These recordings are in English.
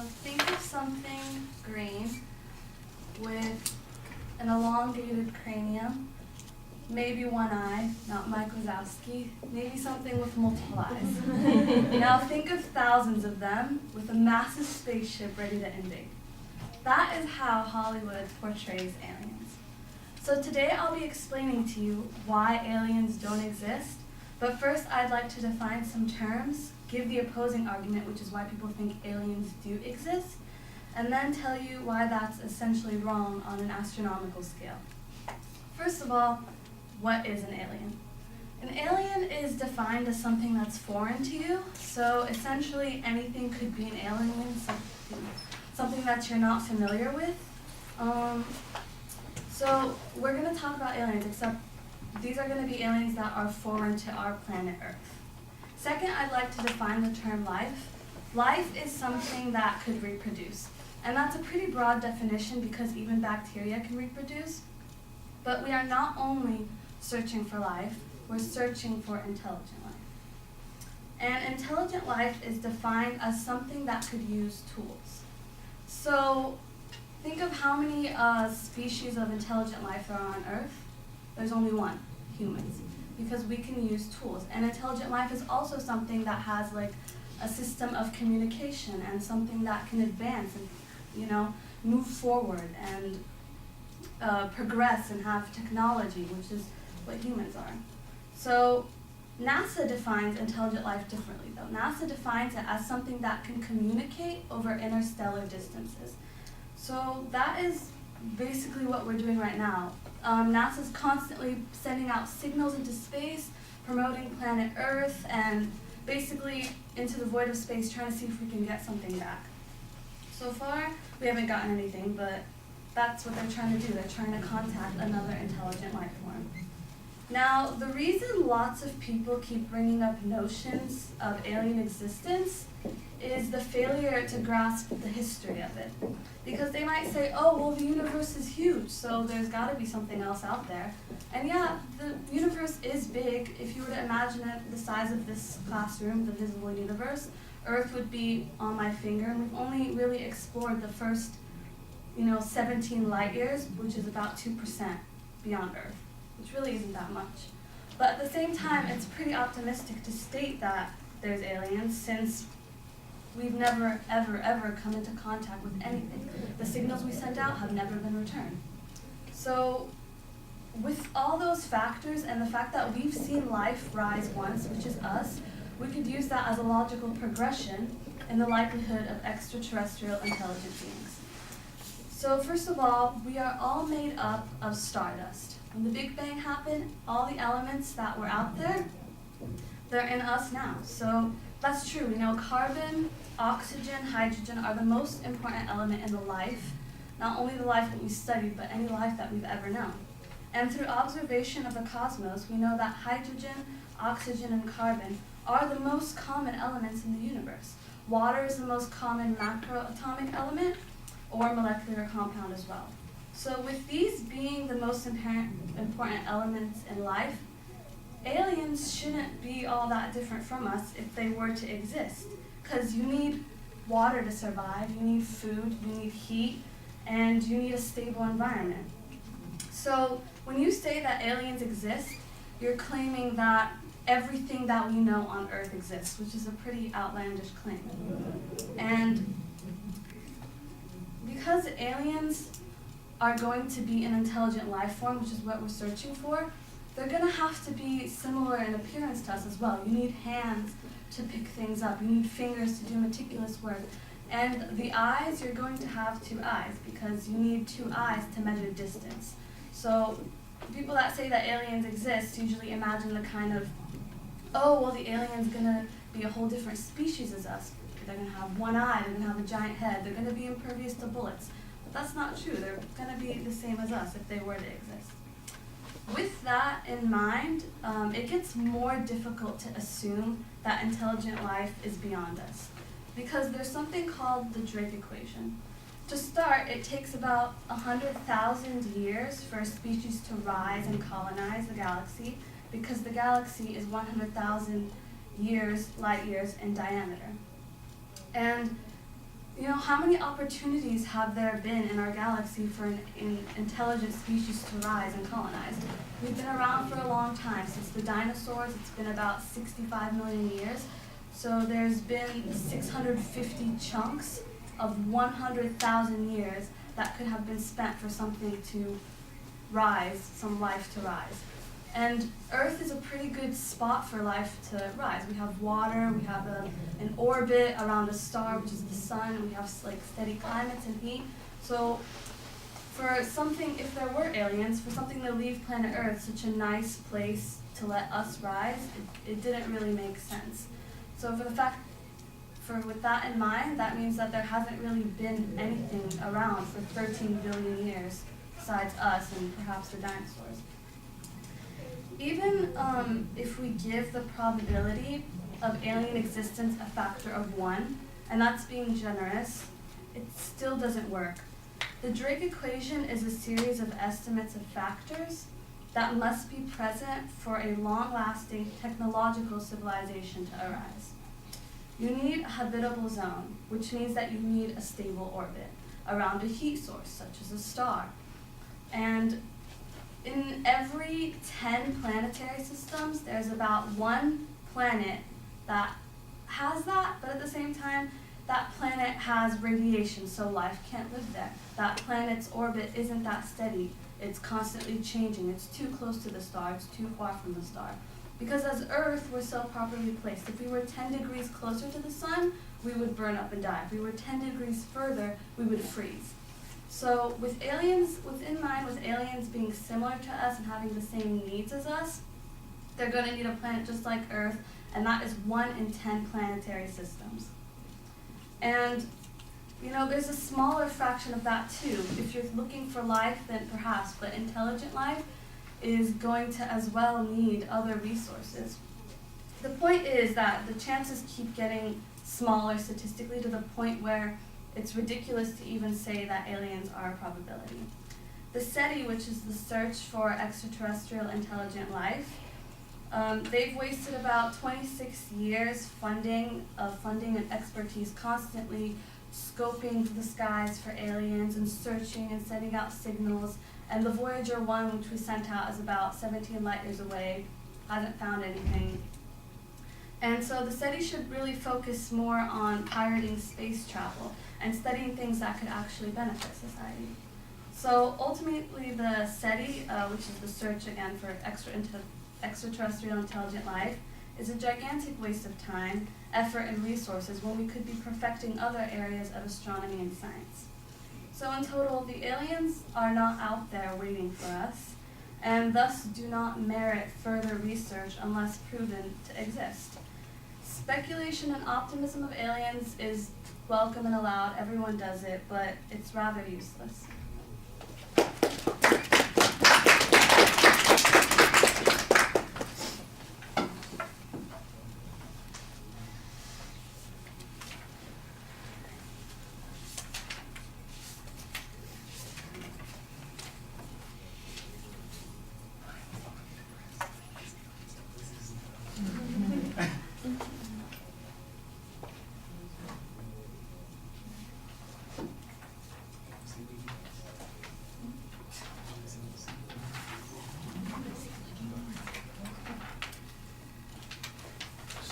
think of something green with an elongated cranium, maybe one eye, not Mike Wazowski, maybe something with multiple eyes. Now think of thousands of them with a massive spaceship ready to invade. That is how Hollywood portrays aliens. So today I'll be explaining to you why aliens don't exist, but first I'd like to define some terms, give the opposing argument, which is why people think aliens do exist, and then tell you why that's essentially wrong on an astronomical scale. First of all, what is an alien? An alien is defined as something that's foreign to you, so essentially anything could be an alien, something that you're not familiar with. So we're going to talk about aliens, except these are going to be aliens that are foreign to our planet Earth. Second, I'd like to define the term life. Life is something that could reproduce. And that's a pretty broad definition because even bacteria can reproduce. But we are not only searching for life, we're searching for intelligent life. And intelligent life is defined as something that could use tools. So think of how many species of intelligent life there are on Earth. There's only one, humans, because we can use tools. And intelligent life is also something that has like a system of communication and something that can advance and, move forward and progress and have technology, which is what humans are. So NASA defines intelligent life differently, though. NASA defines it as something that can communicate over interstellar distances. So that is basically what we're doing right now. NASA's constantly sending out signals into space, promoting planet Earth, and basically into the void of space, trying to see if we can get something back. So far, we haven't gotten anything, but that's what they're trying to do. They're trying to contact another intelligent life form. Now, the reason lots of people keep bringing up notions of alien existence is the failure to grasp the history of it. Because they might say, oh, well, the universe is huge, so there's got to be something else out there. And yeah, the universe is big. If you were to imagine it the size of this classroom, the visible universe, Earth would be on my finger, and we've only really explored the first 17 light years, which is about 2% beyond Earth, which really isn't that much. But at the same time, it's pretty optimistic to state that there's aliens, since we've never, ever come into contact with anything. The signals we send out have never been returned. So with all those factors and the fact that we've seen life rise once, which is us, we could use that as a logical progression in the likelihood of extraterrestrial intelligent beings. So first of all, we are all made up of stardust. When the Big Bang happened, all the elements that were out there, they're in us now. So that's true. Carbon, oxygen, hydrogen are the most important element in the life, not only the life that we studied, but any life that we've ever known. And through observation of the cosmos, we know that hydrogen, oxygen, and carbon are the most common elements in the universe. Water is the most common macroatomic element, or molecular compound as well. So with these being the most important elements in life, aliens shouldn't be all that different from us if they were to exist. Because you need water to survive, you need food, you need heat, and you need a stable environment. So when you say that aliens exist, you're claiming that everything that we know on Earth exists, which is a pretty outlandish claim. And because aliens are going to be an intelligent life form, which is what we're searching for, they're going to have to be similar in appearance to us as well. You need hands to pick things up. You need fingers to do meticulous work. And the eyes, you're going to have 2 eyes because you need 2 eyes to measure distance. So people that say that aliens exist usually imagine the kind of, oh, well, the alien's going to be a whole different species as us. They're going to have 1 eye, they're going to have a giant head, they're going to be impervious to bullets. But that's not true. They're going to be the same as us if they were to exist. With that in mind, it gets more difficult to assume that intelligent life is beyond us, because there's something called the Drake equation. To start, it takes about 100,000 years for a species to rise and colonize the galaxy, because the galaxy is 100,000 light years in diameter. And How many opportunities have there been in our galaxy for an intelligent species to rise and colonize? We've been around for a long time. Since the dinosaurs, it's been about 65 million years. So there's been 650 chunks of 100,000 years that could have been spent for something to rise, some life to rise. And Earth is a pretty good spot for life to rise. We have water, we have an orbit around a star, which is the sun, and we have steady climates and heat. So for something, if there were aliens, for something to leave planet Earth, such a nice place to let us rise, it didn't really make sense. So with that in mind, that means that there hasn't really been anything around for 13 billion years besides us and perhaps the dinosaurs. Even if we give the probability of alien existence a factor of 1, and that's being generous, it still doesn't work. The Drake equation is a series of estimates of factors that must be present for a long-lasting technological civilization to arise. You need a habitable zone, which means that you need a stable orbit around a heat source, such as a star. And in every 10 planetary systems, there's about 1 planet that has that, but at the same time, that planet has radiation, so life can't live there. That planet's orbit isn't that steady. It's constantly changing. It's too close to the star. It's too far from the star. Because as Earth, we're so properly placed. If we were 10 degrees closer to the sun, we would burn up and die. If we were 10 degrees further, we would freeze. So with aliens being similar to us and having the same needs as us, they're going to need a planet just like Earth, and that is 1 in 10 planetary systems. And there's a smaller fraction of that too. If you're looking for life, then perhaps, but intelligent life is going to as well need other resources. The point is that the chances keep getting smaller statistically to the point where it's ridiculous to even say that aliens are a probability. The SETI, which is the Search for Extraterrestrial Intelligent Life, they've wasted about 26 years funding and expertise, constantly scoping the skies for aliens and searching and sending out signals. And the Voyager 1, which we sent out, is about 17 light years away, hasn't found anything. And so the SETI should really focus more on pirating space travel and studying things that could actually benefit society. So ultimately the SETI, which is the search again for extraterrestrial intelligent life, is a gigantic waste of time, effort, and resources when we could be perfecting other areas of astronomy and science. So in total, the aliens are not out there waiting for us, and thus do not merit further research unless proven to exist. Speculation and optimism of aliens is welcome and allowed, everyone does it, but it's rather useless.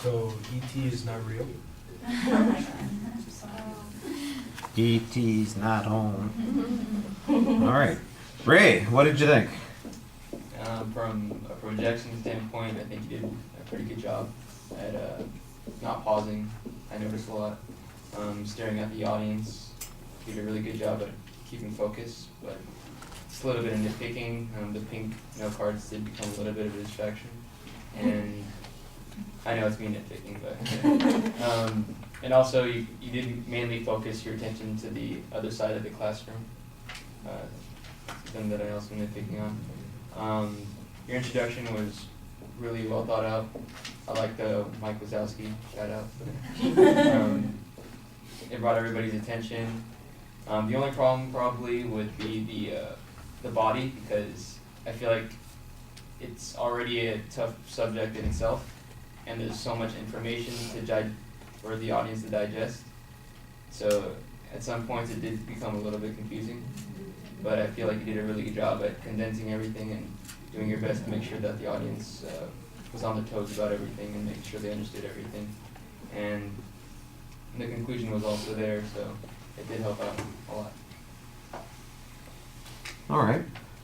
So ET is not real? ET's not home. All right. Ray, what did you think? From a projection standpoint, I think you did a pretty good job at not pausing. I noticed a lot. Staring at the audience, you did a really good job at keeping focus, but it's a little bit of nitpicking. The pink note cards did become a little bit of a distraction. And I know it's me nitpicking, but and also you did mainly focus your attention to the other side of the classroom. Something that I also nitpicking on. Your introduction was really well thought out. I like the Mike Wazowski shout out. It brought everybody's attention. The only problem probably would be the body, because I feel like it's already a tough subject in itself, and there's so much information for the audience to digest. So at some points it did become a little bit confusing, but I feel like you did a really good job at condensing everything and doing your best to make sure that the audience was on their toes about everything and making sure they understood everything. And the conclusion was also there, so it did help out a lot. All right.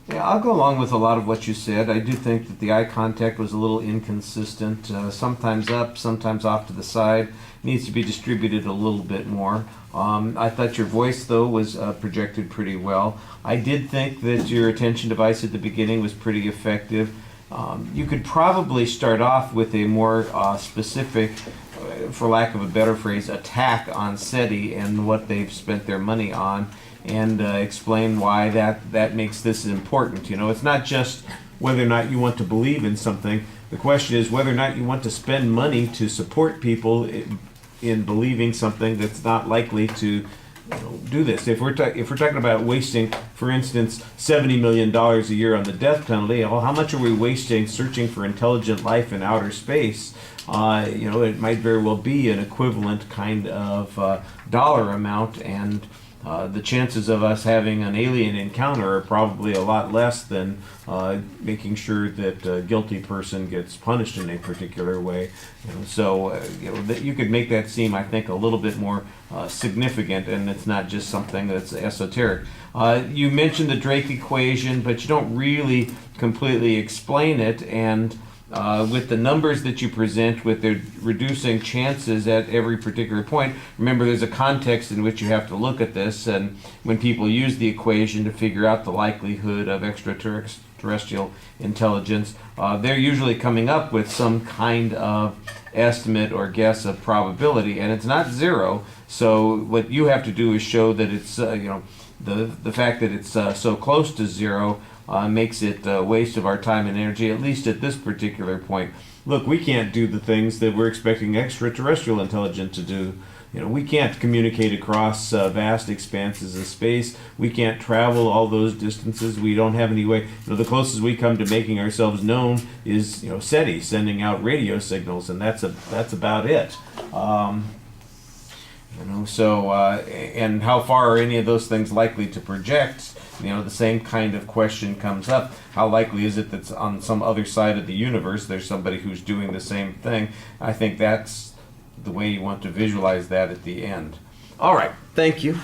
Yeah, I'll go along with a lot of what you said. I do think that the eye contact was a little inconsistent, sometimes up, sometimes off to the side. Needs to be distributed a little bit more. I thought your voice, though, was projected pretty well. I did think that your attention device at the beginning was pretty effective. You could probably start off with a more specific, for lack of a better phrase, attack on SETI and what they've spent their money on, and explain why that makes this important. You know, it's not just whether or not you want to believe in something. The question is whether or not you want to spend money to support people in believing something that's not likely to do this. If we're talking about wasting, for instance, $70 million a year on the death penalty, well, how much are we wasting searching for intelligent life in outer space? It might very well be an equivalent kind of dollar amount, and the chances of us having an alien encounter are probably a lot less than making sure that a guilty person gets punished in a particular way. You could make that seem, I think, a little bit more significant, and it's not just something that's esoteric. You mentioned the Drake equation, but you don't really completely explain it, and with the numbers that you present, with the reducing chances at every particular point, remember there's a context in which you have to look at this, and when people use the equation to figure out the likelihood of extraterrestrial intelligence, they're usually coming up with some kind of estimate or guess of probability, and it's not zero. So what you have to do is show that it's the fact that it's so close to zero makes it a waste of our time and energy, at least at this particular point. Look, we can't do the things that we're expecting extraterrestrial intelligence to do. We can't communicate across vast expanses of space. We can't travel all those distances. We don't have any way. The closest we come to making ourselves known is, SETI sending out radio signals, and that's about it. And how far are any of those things likely to project? The same kind of question comes up. How likely is it that on some other side of the universe there's somebody who's doing the same thing? I think that's the way you want to visualize that at the end. All right, thank you.